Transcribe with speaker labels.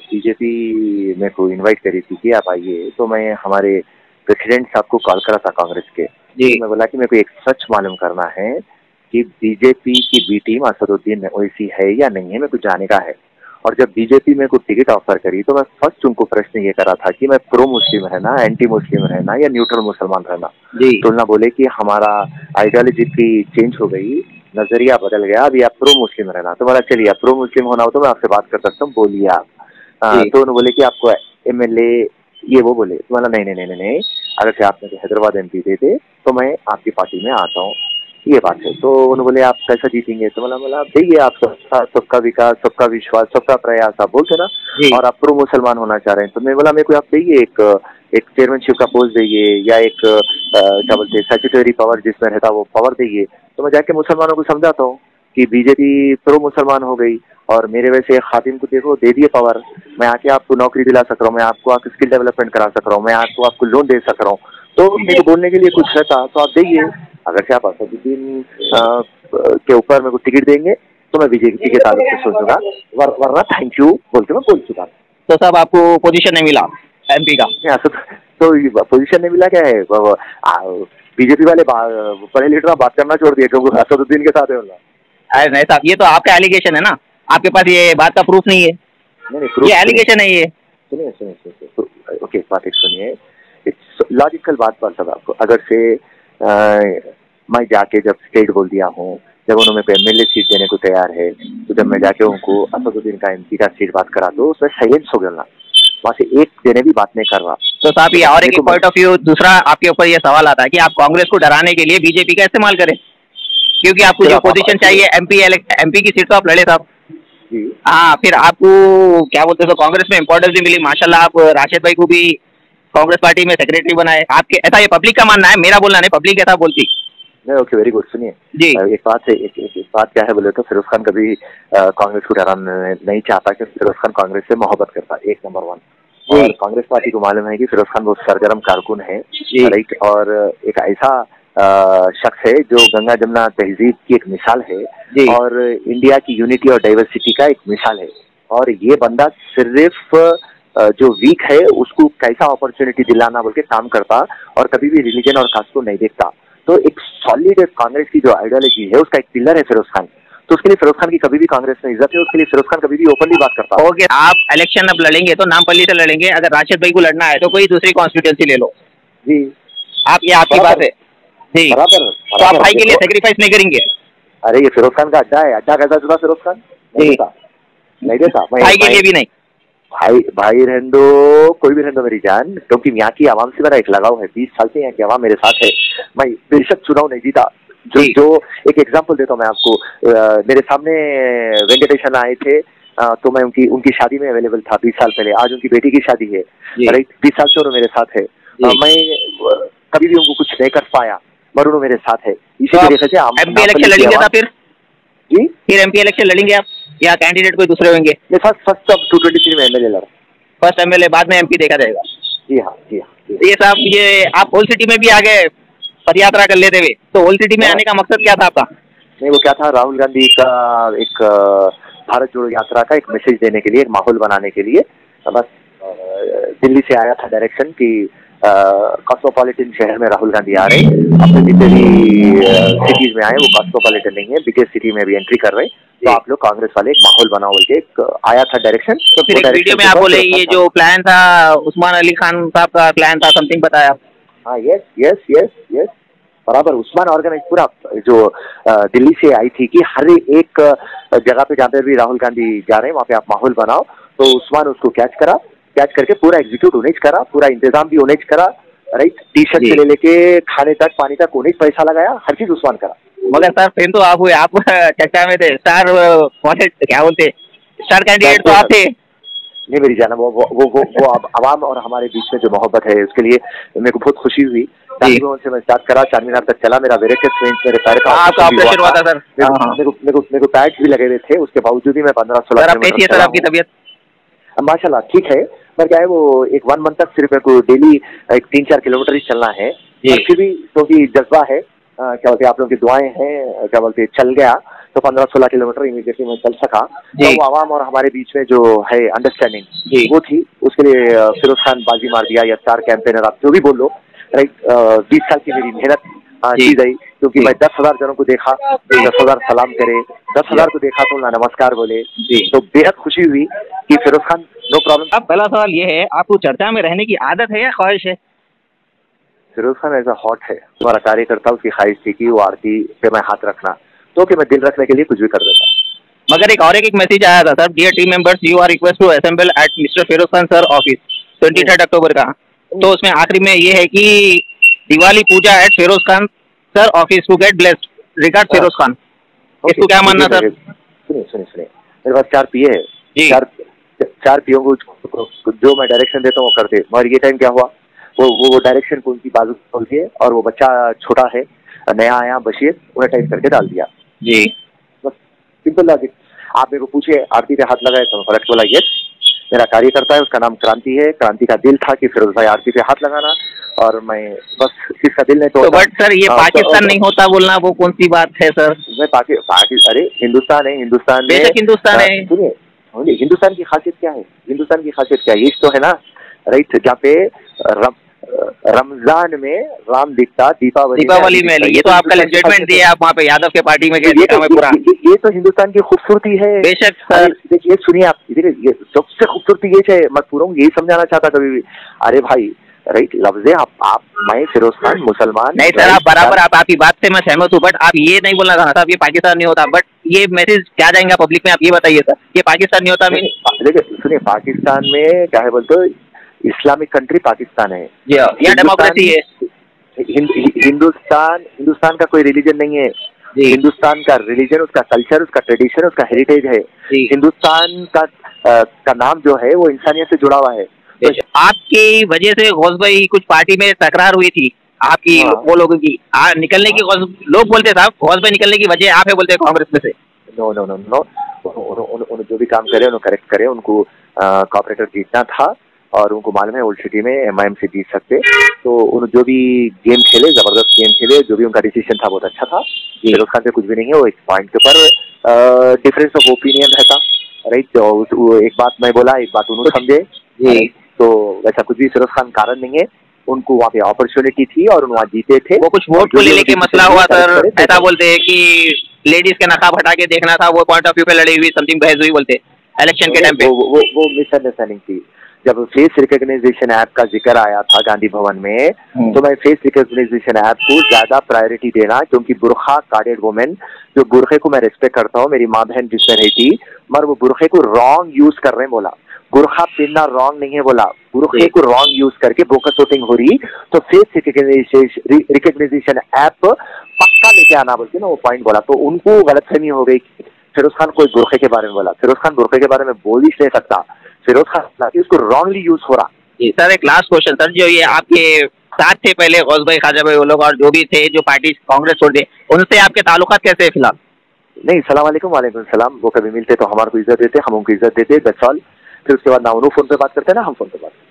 Speaker 1: BJP मेरे को invite करी थी कि आप आइए, तो मैं हमारे प्रेसिडेंट साहब को कॉल करा था कांग्रेस के जी। मैं बोला कि मेरे को एक सच मालूम करना है कि बीजेपी की बी टीम असदुद्दीन ओवैसी है या नहीं है, मेरे को जाने का है। और जब बीजेपी मेरे को टिकट ऑफर करी तो मैं फर्स्ट उनको प्रश्न ये करा था कि मैं प्रो मुस्लिम रहना, एंटी मुस्लिम रहना या न्यूट्रल मुसलमान रहना जी। तो ना बोले कि हमारा आइडियोलॉजी की चेंज हो गई, नजरिया बदल गया, अभी आप प्रो मुस्लिम रहना। तो बोला चलिए, आप प्रो मुस्लिम होना हो तो मैं आपसे बात कर सकता हूँ, बोलिए आप। तो उन्होंने बोले कि आपको एमएलए ये वो बोले, तो बोला नहीं नहीं नहीं नहीं, अगर से आप मेरे हैदराबाद एमपी दे दे तो मैं आपकी पार्टी में आता हूँ, ये बात है। तो उन्होंने बोले आप कैसा जीतेंगे, तो बोला देखिए आप सबका विकास, सबका विश्वास, सबका प्रयास आप बोलते ना, और आप प्रो मुसलमान होना चाह रहे हैं। तो मैं बोला मेरे को आप देइए एक चेयरमैनशिप का पोस्ट देइए, या एक क्या बोलते हैं स्टैट्यूटरी पावर जिसमें रहता वो पावर देइए, तो मैं जाके मुसलमानों को समझाता हूँ कि बीजेपी प्रो मुसलमान हो गई और मेरे वैसे खातिम को देखो दे दिए पावर, मैं आके आपको नौकरी दिला सक रहा हूँ, मैं आपको आके स्किल डेवलपमेंट करा सक रहा हूँ, मैं आपको लोन दे सक रहा हूँ। तो मेरे को बोलने के लिए कुछ रहता तो आप देइए, अगर से आप असदुद्दीन के ऊपर मेरे को टिकट देंगे तो मैं बीजेपी के ताल्लुक से सोचूंगा, वरना थैंक यू बोल के मैं बोल चुका।
Speaker 2: तो साहब आपको पोजीशन नहीं मिला एमपी का?
Speaker 1: तो पोजीशन नहीं मिला क्या है, बीजेपी वाले बड़े लीडर बात करना छोड़ दिए क्योंकि असदुद्दीन के साथ है उनका।
Speaker 2: अरे नहीं साहब, ये तो आपका एलिगेशन है ना, आपके पास ये बात का प्रूफ नहीं है। नहीं, ये एलिगेशन है ये।
Speaker 1: सुनिए सुनिए सुनिए, ओके बात एक सुनिए, लॉजिकल बात साहब आपको, अगर से मैं जाके जब स्टेट बोल दिया हूँ, जब उन्होंने एमएलए सीट देने को तैयार है, तो जब मैं जाके उनको असदुद्दीन का एमपी का सीट बात करा तो उसमें साइलेंस हो गया ना, वहाँ से एक देने भी बात नहीं कर रहा।
Speaker 2: तो साहब ये और एक पॉइंट ऑफ व्यू दूसरा आपके ऊपर ये सवाल आता है कि आप कांग्रेस को डराने के लिए बीजेपी का इस्तेमाल करें, क्योंकि आपको जो पोजीशन चाहिए एमपी की सीट तो आप लड़े साहब। हाँ, फिर आपको क्या बोलते हैं तो कांग्रेस में इंपॉर्टेंस भी मिली माशाल्लाह, आप राशिद भाई को भी कांग्रेस पार्टी में सेक्रेटरी बनाए आपके, ऐसा ये पब्लिक का मानना है, मेरा बोलना नहीं, पब्लिक ऐसा बोलती।
Speaker 1: नहीं, ओके वेरी गुड। सुनिए जी, एक बात है, एक बात क्या है बोले तो फिरोज खान कभी कांग्रेस को डराना नहीं चाहता, क्योंकि फिरोज खान कांग्रेस से मोहब्बत करता है, एक नंबर 1। और कांग्रेस पार्टी को मालूम है कि फिरोज खान बहुत सरगर्म कारकुन है, राइट, और एक ऐसा शख्स है जो गंगा जमुना तहजीब की एक मिसाल है और इंडिया की यूनिटी और डाइवर्सिटी का एक मिसाल है। और ये बंदा सिर्फ जो वीक है उसको कैसा अपॉर्चुनिटी दिलाना बोल के काम करता और कभी भी रिलीजन और कास्ट को नहीं देखता। तो एक सॉलिड कांग्रेस की जो आइडियोलॉजी है उसका एक पिलर है फिरोज खान, तो उसके लिए फिरोज खान की कभी भी कांग्रेस में इज्जत है, उसके लिए फिरोज खान कभी भी ओपनली बात करता है।
Speaker 2: ओके, आप इलेक्शन अब लड़ेंगे तो नामपल्ली से लड़ेंगे, अगर राशिद भाई को लड़ना है तो कोई दूसरी कॉन्स्टिट्यूंसी ले लो
Speaker 1: जी,
Speaker 2: आप, ये आपकी बात है जी,
Speaker 1: बराबर।
Speaker 2: तो आप भाई के लिए सेक्रीफाइस नहीं करेंगे?
Speaker 1: अरे ये फिरोज खान का अड्डा है, अड्डा कैसा जुड़ा फिरोज खान नहीं देता
Speaker 2: भाई के लिए भी नहीं।
Speaker 1: भाई रहने दो, कोई भी रहने दो मेरी जान, क्योंकि यहाँ की आवाम से मेरा एक लगाव है, 20 साल से यहाँ की आवाम मेरे साथ है। मैं बेशक चुनाव नहीं जीता, जो एक एग्जांपल देता हूँ मैं आपको, मेरे सामने वेंकटेशन आए थे, तो मैं उनकी शादी में अवेलेबल था 20 साल पहले, आज उनकी बेटी की शादी है, राइट, 20 साल से उन्होंने मेरे साथ है, मैं कभी भी उनको कुछ नहीं कर पाया, पर उन्होंने मेरे साथ है। इसी तरीके से
Speaker 2: एमपी इलेक्शन लड़ेंगे था फिर एमपी इलेक्शन लड़ेंगे आप या कैंडिडेट कोई दूसरे होंगे?
Speaker 1: फर्स्ट ऑफ 223 में एमएलए लड़ा,
Speaker 2: फर्स्ट एमएलए, बाद में एमपी देखा जाएगा।
Speaker 1: जी हाँ जी हाँ।
Speaker 2: ये साहब, ये आप होल सिटी में भी आ गए पदयात्रा कर लेते हुए, तो होल सिटी में आने का मकसद क्या था आपका?
Speaker 1: नहीं, वो क्या था, राहुल गांधी का एक भारत जोड़ो यात्रा का एक मैसेज देने के लिए, एक माहौल बनाने के लिए, बस दिल्ली से आया था डायरेक्शन कि कॉस्मोपॉलिटन शहर में राहुल गांधी आ रहे, अपने जितने भी सिटीज में आए वो कॉस्मोपॉलिटन नहीं है, बिगेस्ट सिटी में भी एंट्री कर रहे, तो आप लोग कांग्रेस वाले एक माहौल बनाओ बोल के एक आया था डायरेक्शन।
Speaker 2: तो फिर एक वीडियो में आप बोले ये जो प्लान था उस्मान अली खान साहब का प्लान था, समथिंग बताया?
Speaker 1: हाँ, यस यस यस यस, बराबर। उस्मान ऑर्गेनाइज पूरा जो दिल्ली से आई थी कि हर एक जगह पे जहाँ पे भी राहुल गांधी जा रहे हैं वहाँ पे आप माहौल बनाओ, तो उस्मान उसको कैच करके पूरा एग्जीक्यूट उन्हें करा, पूरा इंतजाम भी उन्हें करा, राइट, टी शर्ट से लेके खाने तक पानी तक उन्हें पैसा लगाया, हर चीज उस्मान करा।
Speaker 2: मगर सर फिर तो आप हुए, आप चर्चा में थे, स्टार क्या बोलते स्टार कैंडिडेट तो आप थे।
Speaker 1: नहीं मेरी जाना, वो आवाम और हमारे बीच में जो मोहब्बत है उसके लिए मेरे को बहुत खुशी हुई। से मैं स्टार्ट करा, चारमीनार तक चला, मेरा मेरे पैर का
Speaker 2: ऑपरेशन हुआ था सर,
Speaker 1: मेरे को पैड्स भी लगे हुए थे, उसके बावजूद भी मैं 15-16
Speaker 2: सर आपकी तबीयत
Speaker 1: माशाल्लाह ठीक है, पर क्या है वो एक 1 मंथ तक सिर्फ मेरे को डेली एक 3-4 किलोमीटर ही चलना है, फिर भी क्योंकि जज्बा है, क्या बोलते हैं आप लोगों की दुआएं हैं, क्या बोलते हैं चल गया, तो 15-16 किलोमीटर इमीडिएटली मैं चल सका। तो आवाम और हमारे बीच में जो है अंडरस्टैंडिंग वो थी, उसके लिए फिरोज खान बाजी मार दिया या स्टार कैंपेनर, आप जो भी बोल लो, राइट। 20 साल की मेरी मेहनत की गई, क्योंकि मैं 10,000 जनों को देखा, 10,000 सलाम करे, 10,000 को देखा तो नमस्कार बोले, तो बेहद खुशी हुई कि फिरोज खान नो प्रॉब्लम।
Speaker 2: अब पहला सवाल ये है, आपको चर्चा में रहने की आदत है या ख्वाहिश है?
Speaker 1: फिरोज खान ऐसा हॉट है, हमारा कार्यकर्ता, उसकी ख्वाहिश थी कि वो आरती पे मैं हाथ रखना, तो कि मैं दिल रखने के लिए कुछ भी कर देता।
Speaker 2: मगर एक मैसेज आया था sir, dear team members, you are request to assemble at mister Firoz Khan sir office 23 October का। तो उसमें आखिरी में ये है कि Diwali puja at Firoz Khan sir office to get blessed, regard Firoz Khan. इसको क्या मानना सर?
Speaker 1: सुनिए, मेरे पास 4 पीए है, 4 पीओ को जो मैं डायरेक्शन देता हूँ वो करते, मगर ये टाइम क्या हुआ, वो डायरेक्शन को उनकी बाजू खोल दिए, और वो बच्चा छोटा है, नया आया बशीर, उन्हें टाइप करके डाल दिया।
Speaker 2: जी,
Speaker 1: बस सिंपल लॉजिक। आप मेरे को पूछे आरती पे हाथ लगाए, तो फर्क बोला यस, मेरा कार्यकर्ता है, उसका नाम क्रांति है, क्रांति का दिल था कि फिरोज भाई आरती पे हाथ लगाना, और मैं बस किसका दिल नहीं
Speaker 2: तो बट सर ये पाकिस्तान नहीं होता बोलना वो कौन सी बात है सर?
Speaker 1: मैं अरे हिंदुस्तान है, हिंदुस्तान में
Speaker 2: हिंदुस्तान है।
Speaker 1: सुनिए, हिंदुस्तान की खासियत क्या है, हिंदुस्तान की खासियत क्या है, ये तो है ना, राइट, जहाँ पे रमजान में राम दिखता, दीपावली में, ये तो आपका स्टेटमेंट दिया आप वहाँ पे यादव के पार्टी में, ये तो हिंदुस्तान की खूबसूरती है।
Speaker 2: बेशक सर,
Speaker 1: देखिए सुनिए आप, ये सबसे खूबसूरती ये है, मैं पूरा यही समझाना चाहता कभी भी, अरे भाई राइट, लफ्ज़े आप मैं फिरोज खान मुसलमान
Speaker 2: नहीं सर, आप बराबर, आप आपकी बात से मैं सहमत हूँ, बट आप ये नहीं बोलना था साहब ये पाकिस्तान नहीं होता, बट ये मैसेज क्या जाएंगे पब्लिक में, आप ये बताइए सर, ये पाकिस्तान नहीं होता।
Speaker 1: देखिए सुनिए, पाकिस्तान में क्या है बोलते, इस्लामिक कंट्री पाकिस्तान है,
Speaker 2: या डेमोक्रेसी है।
Speaker 1: हिंदुस्तान का कोई रिलीजन नहीं है, हिंदुस्तान का रिलीजन, उसका कल्चर, उसका ट्रेडिशन, उसका हेरिटेज है। हिंदुस्तान का नाम जो है वो इंसानियत से जुड़ा हुआ है।
Speaker 2: तो आपकी वजह से गौस भाई कुछ पार्टी में तकरार हुई थी आपकी, वो लोगों की निकलने की, लोग बोलते साहब गौस भाई निकलने की वजह आप है बोलते कांग्रेस में से।
Speaker 1: नो, उन्होंने जो भी काम करे उन्होंने करेक्ट करे, उनको कॉर्पोरेटर जीतना था, और उनको मालूम है ओल्ड सिटी में एमआईएम से जीत सकते, तो उन्होंने जो भी गेम खेले, जबरदस्त गेम खेले, जो भी उनका डिसीजन था बहुत अच्छा था। फिरोज खान से कुछ भी नहीं है, वो एक पॉइंट के ऊपर डिफरेंस ऑफ ओपिनियन रहता, राइट, तो एक बात मैं बोला, एक बात उन्होंने समझे, तो वैसा कुछ भी फिरोज खान कारण नहीं है, उनको वहाँ पे अपॉर्चुनिटी थी और वहाँ जीते थे।
Speaker 2: वो कुछ वोट को लेके मसला हुआ सर, ऐसा बोलते हैं कि लेडीज के नकाब हटा के देखना था, वो पॉइंट ऑफ व्यू पे लड़ी हुई समथिंग बहस हुई बोलते इलेक्शन के टाइम पे।
Speaker 1: वो मिसअंडरस्टैंडिंग थी। जब फेस रिकॉग्नाइजेशन ऐप का जिक्र आया था गांधी भवन में, तो मैं फेस रिकॉग्नाइजेशन ऐप को ज्यादा प्रायोरिटी देना, क्योंकि बुरखा कार्डेड वुमेन, जो बुरखे को मैं रिस्पेक्ट करता हूँ, मेरी माँ बहन जिसमें रहती, मगर वो बुरखे को रॉन्ग यूज कर रहे हैं बोला, बुरखा पहनना रॉन्ग नहीं है बोला, बुरखे को रॉन्ग यूज करके बोकस वोटिंग हो रही, तो फेस रिकॉग्नाइजेशन ऐप पक्का लेके आना बोलते ना, वो पॉइंट बोला, तो उनको गलतफहमी हो गई। फिरोज खान कोई बुरखे के बारे में बोला, फिरोज खान बुरखे के बारे में बोल ही नहीं सकता, फिरोज खान उसको रॉन्गली यूज हो रहा।
Speaker 2: सर एक लास्ट क्वेश्चन सर, जो ये आपके साथ थे पहले गौस भाई, खाजा भाई, वो लोग और जो भी थे जो पार्टी कांग्रेस छोड़ दे, उनसे आपके ताल्लुकात कैसे है फिलहाल?
Speaker 1: नहीं, सलाम वालेकुम, वालेकुम सलाम, वो कभी मिलते तो हमारे को इज्जत देते, हम उनको इज्जत देते, दैट्स ऑल। फिर उसके बाद ना उन्होंने फोन पे बात करते ना हम फोन पे बात करते।